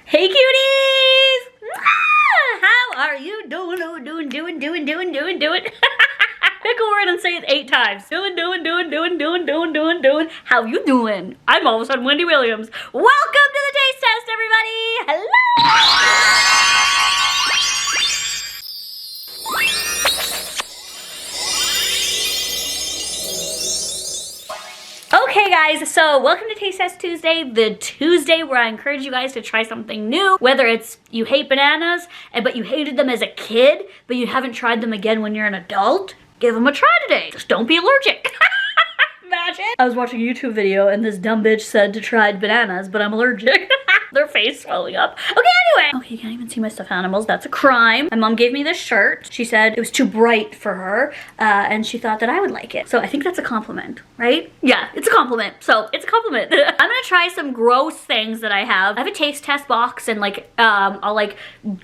Hey cuties! How are you doing? Pick a word and say it 8 times. Doing. How you doing? I'm all of a sudden Wendy Williams. Welcome to the taste test, everybody! Hello! Okay guys, so welcome to Taste Test Tuesday, the Tuesday where I encourage you guys to try something new, whether it's you hate bananas, but you hated them as a kid, but you haven't tried them again when you're an adult, give them a try today. Just don't be allergic. Imagine. I was watching a YouTube video and this dumb bitch said to try bananas, but I'm allergic. Their face swelling up. Okay, anyway. Okay, you can't even see my stuffed animals. That's a crime. My mom gave me this shirt. She said it was too bright for her, and she thought that I would like it. So I think that's a compliment, right? Yeah, it's a compliment. So it's a compliment. I'm gonna try some gross things that I have. I have a taste test box, and like, I'll like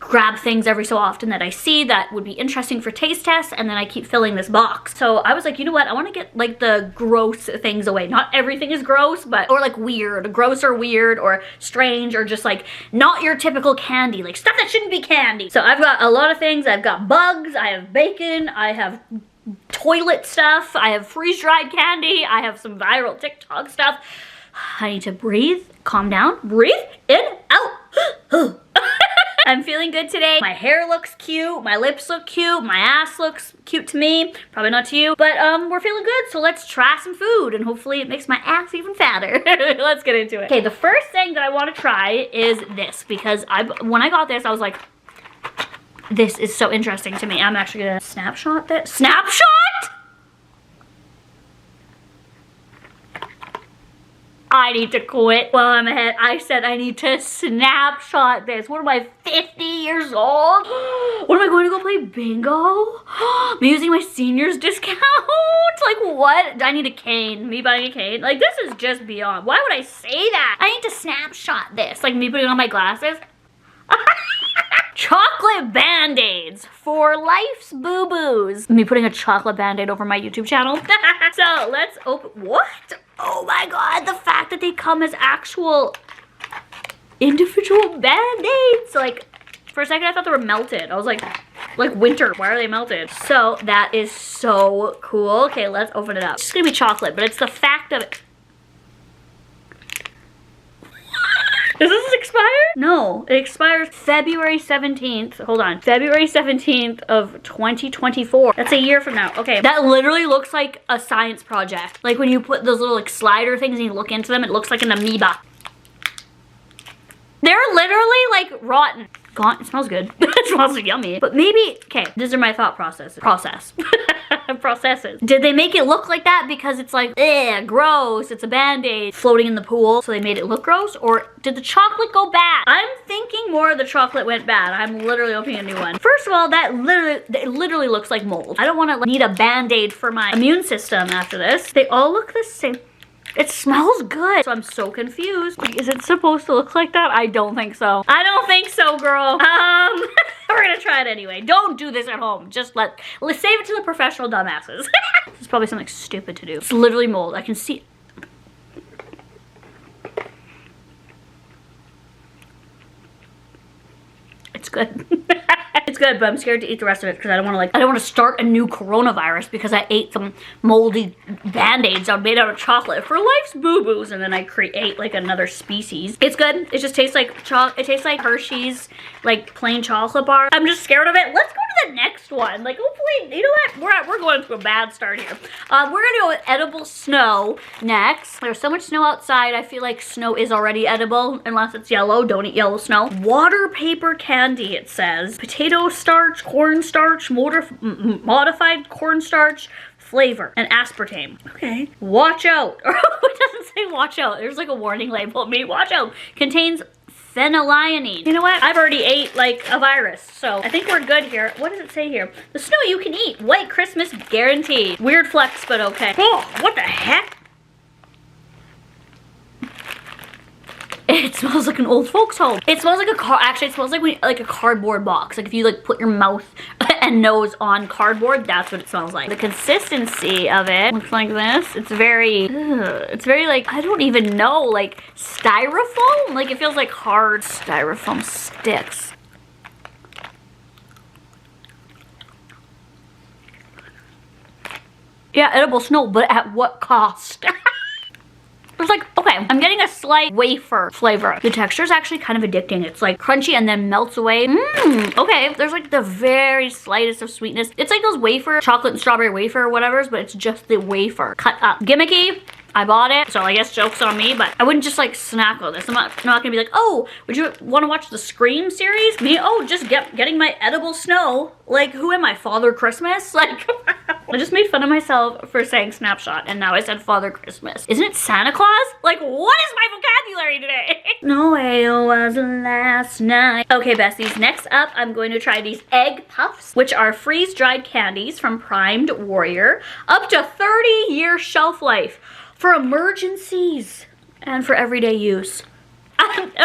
grab things every so often that I see that would be interesting for taste tests, and then I keep filling this box. So I was like, you know what? I want to get like the gross things away. Not everything is gross, but, or like weird, gross or weird or strange, or just like not your typical candy, like stuff that shouldn't be candy. So I've got a lot of things. I've got bugs, I have bacon, I have toilet stuff, I have freeze-dried candy, I have some viral TikTok stuff. I need to breathe, calm down, breathe in, out. I'm feeling good today. My hair looks cute, my lips look cute, my ass looks cute to me. Probably not to you, but we're feeling good, so let's try some food and hopefully it makes my ass even fatter. Let's get into it. Okay, the first thing that I want to try is this, because when I got this, I was like, this is so interesting to me. I'm actually gonna snapshot this. Snapshot? I need to quit while I'm ahead. I said I need to snapshot this. What am I, 50 years old? What am I going to go play bingo? I'm using my seniors discount? Like what? I need a cane. Me buying a cane? Like this is just beyond. Why would I say that? I need to snapshot this. Like me putting on my glasses. Chocolate Band-Aids for life's boo-boos. Me putting a chocolate Band-Aid over my YouTube channel. So let's open, what? Oh my God, the fact that they come as actual individual Band-Aids. Like, for a second I thought they were melted. I was like winter, why are they melted? So that is so cool. Okay, let's open it up. It's just gonna be chocolate, but it's the fact of it. Does this expire? No, it expires February 17th. Hold on, February 17th of 2024. That's a year from now. Okay, that literally looks like a science project. Like when you put those little like slider things and you look into them, it looks like an amoeba. They're literally like rotten. Gone. It smells good. It smells yummy. But maybe, okay, these are my thought processes. Processes. Did they make it look like that because it's like, gross, it's a Band-Aid floating in the pool, so they made it look gross? Or did the chocolate go bad? I'm thinking more of the chocolate went bad. I'm literally opening a new one. First of all, that literally looks like mold. I don't want to need a Band-Aid for my immune system after this. They all look the same. It smells good. So I'm so confused. Like, is it supposed to look like that? I don't think so. I don't think so, girl. We're gonna try it anyway. Don't do this at home. Just let's save it to the professional dumbasses. This is probably something stupid to do. It's literally mold. I can see. It's good. It's good, but I'm scared to eat the rest of it because I don't want to start a new coronavirus because I ate some moldy Band-Aids made out of chocolate for life's boo-boos, and then I create like another species. It's good. It just tastes like it tastes like Hershey's like plain chocolate bar. I'm just scared of it. Let's go to the next one. Like hopefully, you know what? We're going to a bad start here. We're gonna go with edible snow next. There's so much snow outside. I feel like snow is already edible unless it's yellow. Don't eat yellow snow. Water paper candy, it says. Potato starch, cornstarch, modified cornstarch flavor, and aspartame. Okay. Watch out. It doesn't say watch out. There's like a warning label. Me, watch out. Contains phenylalanine. You know what? I've already ate like a virus, so I think we're good here. What does it say here? The snow you can eat. White Christmas guarantee. Weird flex, but okay. Oh, what the heck? It smells like an old folks home. It smells like a car. Actually, it smells like a cardboard box. Like if you like put your mouth and nose on cardboard. That's what it smells like. The consistency of it looks like this. It's very like, I don't even know, like styrofoam? Like it feels like hard styrofoam sticks. Yeah, edible snow, but at what cost? It's like, okay, I'm getting a slight wafer flavor. The texture is actually kind of addicting. It's like crunchy and then melts away. Okay, there's like the very slightest of sweetness. It's like those wafer, chocolate and strawberry wafer or whatever's, but it's just the wafer cut up. Gimmicky. I bought it, so I guess joke's on me, but I wouldn't just like snack on this. I'm not gonna be like, oh, would you want to watch the Scream series? Me, oh, just getting my edible snow. Like, who am I, Father Christmas? Like, I just made fun of myself for saying snapshot, and now I said Father Christmas. Isn't it Santa Claus? Like, what is my vocabulary today? No way it was last night. Okay, besties, next up, I'm going to try these egg puffs, which are freeze-dried candies from Primed Warrior. Up to 30-year shelf life. For emergencies and for everyday use. Emergency!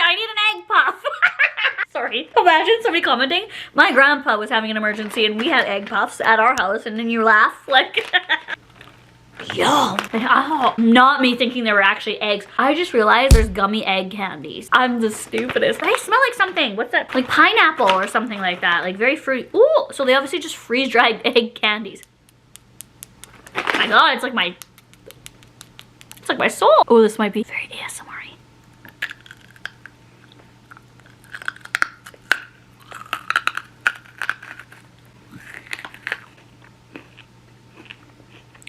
I need an egg puff. Sorry. Imagine somebody commenting, my grandpa was having an emergency and we had egg puffs at our house, and then you laugh like, yum. Oh, not me thinking they were actually eggs. I just realized there's gummy egg candies. I'm the stupidest. They smell like something. What's that? Like pineapple or something like that. Like very fruity. Ooh, so they obviously just freeze-dried egg candies. Oh my god, it's like my soul. Oh, this might be very ASMR-y.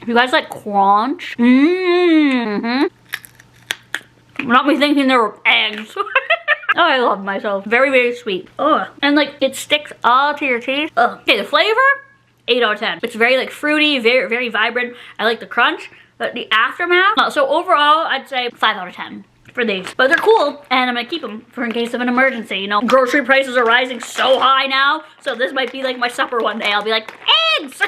If you guys like crunch, not me thinking there were eggs. Oh, I love myself. Very, very sweet. Oh, and like it sticks all to your teeth. Ugh. Okay, the flavor, 8 out of 10. It's very like fruity, very, very vibrant. I like the crunch. But the aftermath, so overall, I'd say 5 out of 10 for these. But they're cool, and I'm gonna keep them for in case of an emergency. You know, grocery prices are rising so high now, so this might be like my supper one day. I'll be like, eggs!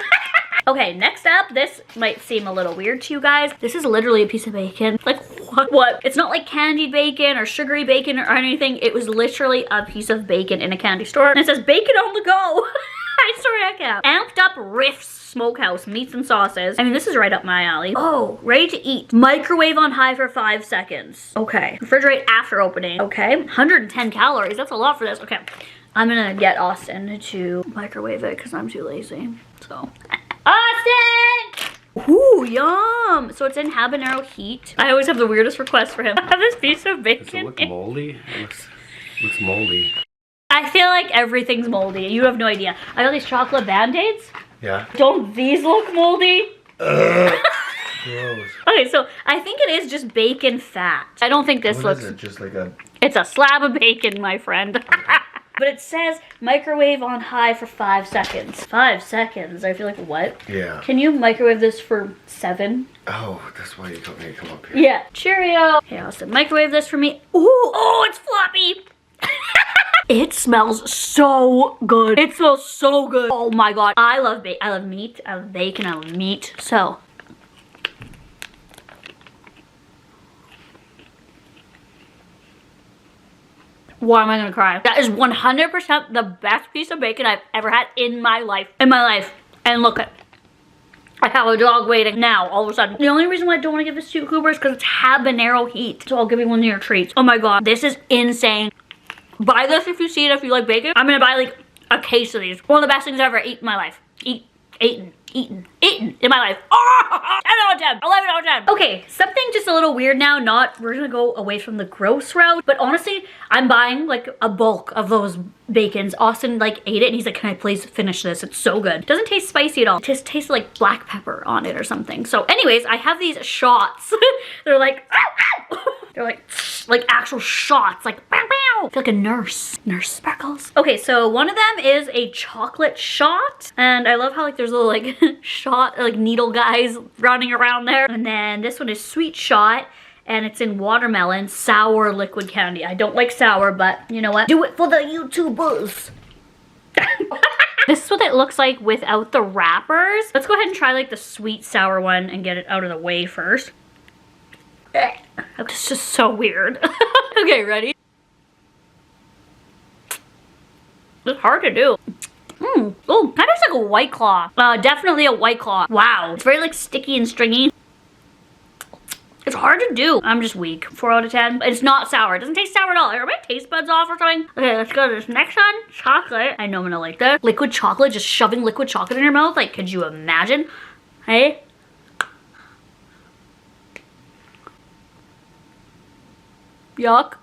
Okay, next up, this might seem a little weird to you guys. This is literally a piece of bacon. Like, what? It's not like candied bacon or sugary bacon or anything. It was literally a piece of bacon in a candy store. And it says, bacon on the go. I swear I can. Amped up Riffs Smokehouse meats and sauces. I mean, this is right up my alley. Oh, ready to eat. Microwave on high for 5 seconds. Okay. Refrigerate after opening. Okay. 110 calories. That's a lot for this. Okay. I'm gonna get Austin to microwave it because I'm too lazy. So. Austin! Ooh, yum! So it's in habanero heat. I always have the weirdest request for him. I have this piece of bacon. Does it look moldy? It looks moldy. I feel like everything's moldy. You have no idea. I got these chocolate BandAids. Yeah. Don't these look moldy? Gross. Okay, so I think it is just bacon fat. I don't think this looks... What is it? Just like a... It's a slab of bacon, my friend. But it says microwave on high for 5 seconds. 5 seconds. I feel like, what? Yeah. Can you microwave this for 7? Oh, that's why you told me to come up here. Yeah. Cheerio. Okay, Austin, microwave this for me. Ooh, oh, it's floppy. It smells so good. It smells so good. Oh my god. I love bacon. I love meat. I love bacon. I love meat. So. Why am I gonna cry? That is 100% the best piece of bacon I've ever had in my life. In my life. And look at, I have a dog waiting now, all of a sudden. The only reason why I don't want to give this to Cooper is because it's habanero heat. So I'll give you one of your treats. Oh my god. This is insane. Buy this if you see it, if you like bacon. I'm gonna buy like a case of these. One of the best things I've ever eaten in my life. Eaten in my life. Oh, 10 out of 10, 11 out of 10. Okay, something just a little weird now. We're gonna go away from the gross route, but honestly, I'm buying like a bulk of those bacons. Austin like ate it and he's like, can I please finish this? It's so good. It doesn't taste spicy at all. It just tastes like black pepper on it or something. So anyways, I have these shots. They're like, they're like actual shots, like bow, bow. I feel like a nurse. Nurse Sparkles. Okay, so one of them is a chocolate shot. And I love how like there's little like shot, like needle guys running around there. And then this one is sweet shot. And it's in watermelon, sour liquid candy. I don't like sour, but you know what? Do it for the YouTubers. This is what it looks like without the wrappers. Let's go ahead and try like the sweet sour one and get it out of the way first. It's just so weird. Okay, ready? It's hard to do. Oh, kind of like a White Claw. Definitely a White Claw. Wow. It's very like sticky and stringy. It's hard to do. I'm just weak. 4 out of 10. It's not sour. It doesn't taste sour at all. Are my taste buds off or something? Okay, let's go to this next one. Chocolate. I know I'm gonna like this. Liquid chocolate. Just shoving liquid chocolate in your mouth. Like, could you imagine? Hey? Yuck.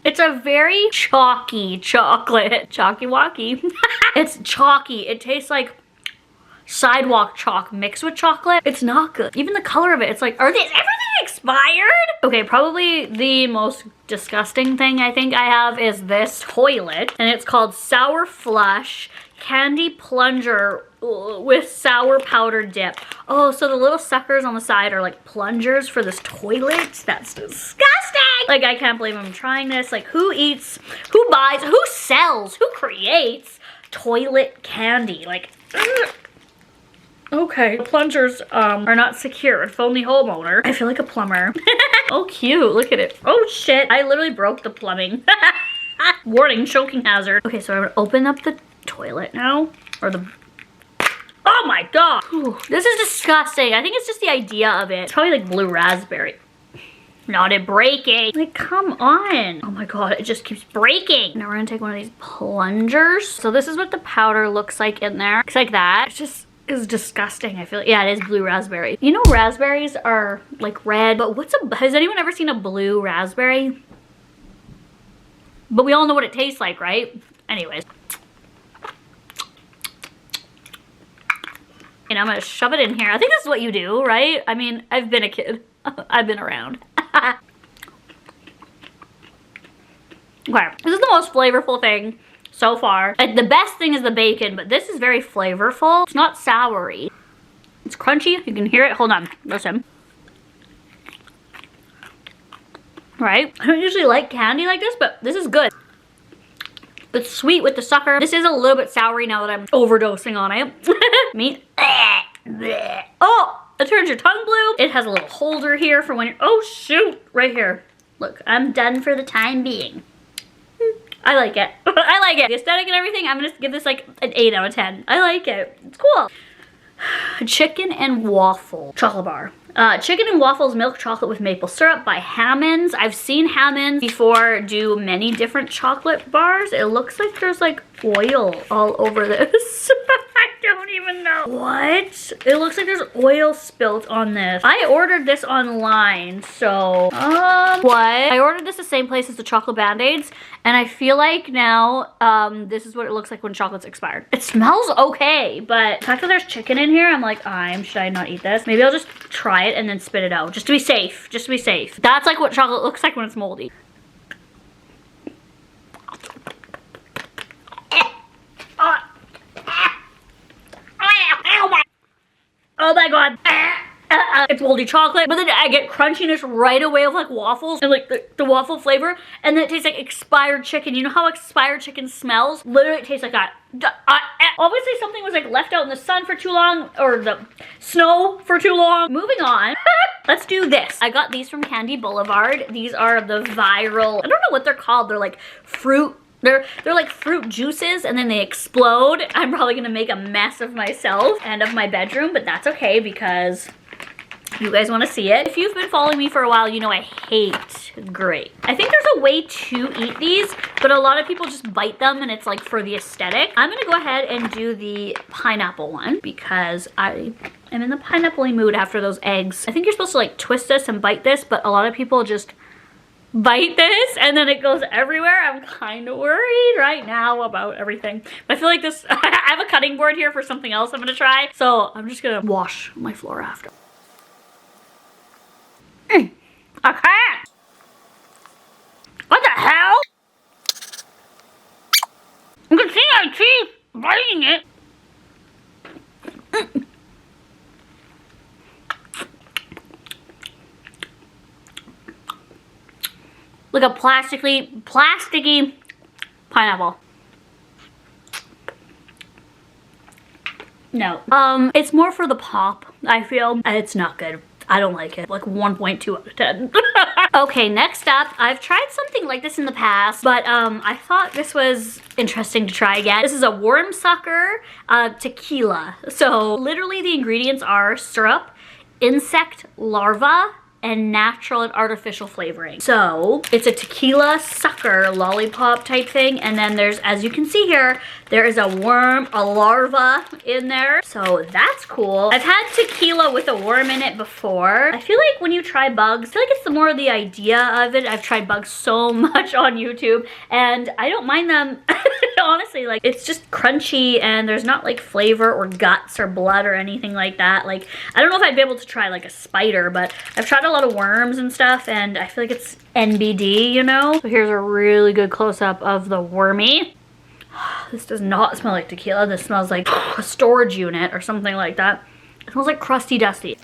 It's a very chalky chocolate. Chalky walkie. It's chalky. It tastes like sidewalk chalk mixed with chocolate. It's not good. Even the color of it, it's like, everything expired? Okay, probably the most disgusting thing I think I have is this toilet, and it's called Sour Flush Candy Plunger with sour powder dip. Oh, so the little suckers on the side are like plungers for this toilet? That's disgusting! Like, I can't believe I'm trying this. Like, who eats, who buys, who sells, who creates toilet candy? Like, ugh. Okay, the plungers are not secure. If only homeowner. I feel like a plumber. Oh, cute. Look at it. Oh, shit. I literally broke the plumbing. Warning, choking hazard. Okay, so I'm gonna open up the toilet now. Or the... Oh my god. Whew. This is disgusting. I think it's just the idea of it. It's probably like blue raspberry. Not it breaking. Like, come on. Oh my god, it just keeps breaking. Now we're gonna take one of these plungers. So this is what the powder looks like in there. Looks like that. It's just... is disgusting. I feel like, yeah, it is blue raspberry. You know, raspberries are like red, but has anyone ever seen a blue raspberry? But we all know what it tastes like, right? Anyways. And I'm gonna shove it in here. I think this is what you do, right? I mean, I've been a kid. I've been around. Okay, this is the most flavorful thing so far. The best thing is the bacon, but this is very flavorful. It's not soury. It's crunchy. You can hear it. Hold on. Listen. Right? I don't usually like candy like this, but this is good. It's sweet with the sucker. This is a little bit soury now that I'm overdosing on it. Me. Oh, it turns your tongue blue. It has a little holder here for when you're, oh shoot, right here. Look, I'm done for the time being. I like it. I like it. The aesthetic and everything, I'm gonna give this like an 8 out of 10. I like it. It's cool. Chicken and waffle chocolate bar. Chicken and waffles milk chocolate with maple syrup by Hammond's. I've seen Hammond's before do many different chocolate bars. It looks like there's like oil all over this. I don't even know. What? It looks like there's oil spilt on this. I ordered this online, so, what? I ordered this the same place as the chocolate BandAids, and I feel like now, this is what it looks like when chocolate's expired. It smells okay, but the fact that there's chicken in here, I'm like, should I not eat this? Maybe I'll just try it and then spit it out, just to be safe, just to be safe. That's like what chocolate looks like when it's moldy. Oh my god. It's moldy chocolate, but then I get crunchiness right away of like waffles and like the waffle flavor, and then it tastes like expired chicken. You know how expired chicken smells? Literally it tastes like that. Obviously something was like left out in the sun for too long, or the snow for too long. Moving on. Let's do this. I got these from Candy Boulevard. These are the viral, I don't know what they're called. They're like fruit. They're like fruit juices and then they explode. I'm probably gonna make a mess of myself and of my bedroom, but that's okay because you guys wanna see it. If you've been following me for a while, you know I hate grape. I think there's a way to eat these, but a lot of people just bite them and it's like for the aesthetic. I'm gonna go ahead and do the pineapple one because I am in the pineapple-y mood after those eggs. I think you're supposed to like twist this and bite this, but a lot of people just bite this and then it goes everywhere. I'm kind of worried right now about everything. But I feel like this, I have a cutting board here for something else I'm gonna try. So I'm just gonna wash my floor after. I can't. What the hell? You can see my teeth biting it. Like a plasticky pineapple. No. It's more for the pop, I feel. It's not good. I don't like it. Like 1.2 out of 10. Okay, next up, I've tried something like this in the past, but I thought this was interesting to try again. This is a worm sucker tequila. So literally the ingredients are syrup, insect larva, and natural and artificial flavoring. So it's a tequila sucker lollipop type thing, and then there's, as you can see here, there is a worm, a larva in there. So that's cool. I've had tequila with a worm in it before. I feel like when you try bugs, I feel like it's the more the idea of it. I've tried bugs so much on YouTube and I don't mind them. Honestly, like it's just crunchy and there's not like flavor or guts or blood or anything like that. Like I don't know if I'd be able to try like a spider, but I've tried a lot of worms and stuff and I feel like it's NBD, you know? So here's a really good close-up of the wormy. This does not smell like tequila. This smells like a storage unit or something like that. It smells like crusty dusty.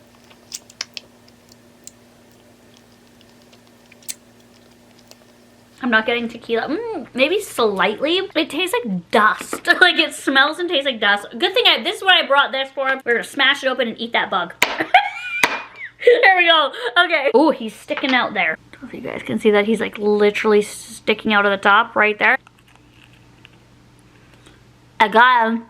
I'm not getting tequila. Maybe slightly. It tastes like dust. Like it smells and tastes like dust. Good thing this is what I brought this for. We're gonna smash it open and eat that bug. There we go. Okay. Oh, he's sticking out there. I don't know if you guys can see that. He's like literally sticking out of the top right there. I got him.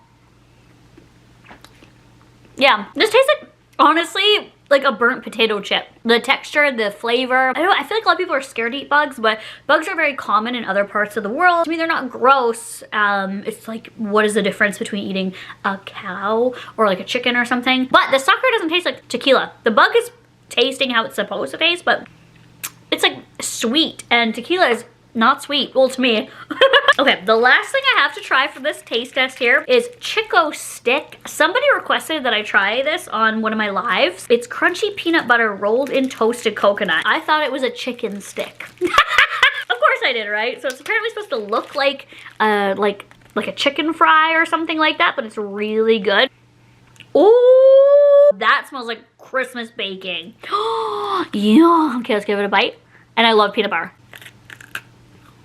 Yeah, this tastes like, honestly, like a burnt potato chip. The texture, the flavor. I don't know, I feel like a lot of people are scared to eat bugs, but bugs are very common in other parts of the world. I mean, they're not gross. It's like, what is the difference between eating a cow or like a chicken or something? But the sucker doesn't taste like tequila. The bug is tasting how it's supposed to taste, but it's like sweet, and tequila is not sweet. Well, to me. Okay, the last thing I have to try for this taste test here is ChickOStick. Somebody requested that I try this on one of my lives. It's crunchy peanut butter rolled in toasted coconut. I thought it was a chicken stick. Of course I did, right? So it's apparently supposed to look like a chicken fry or something like that, but it's really good. Ooh, that smells like Christmas baking. Yeah. Okay, let's give it a bite. And I love peanut butter.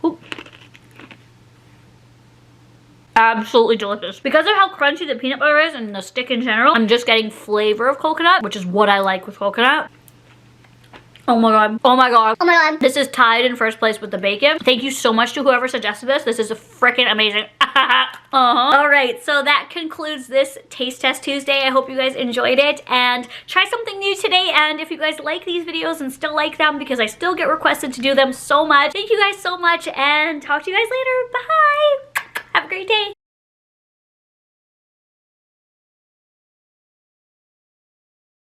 Ooh. Absolutely delicious. Because of how crunchy the peanut butter is and the stick in general, I'm just getting flavor of coconut, which is what I like with coconut. Oh my god. Oh my god. Oh my god. This is tied in first place with the bacon. Thank you so much to whoever suggested this. This is freaking amazing. Alright, so that concludes this Taste Test Tuesday. I hope you guys enjoyed it and try something new today. And if you guys like these videos and still like them, because I still get requested to do them so much, thank you guys so much and talk to you guys later. Bye. Have a great day.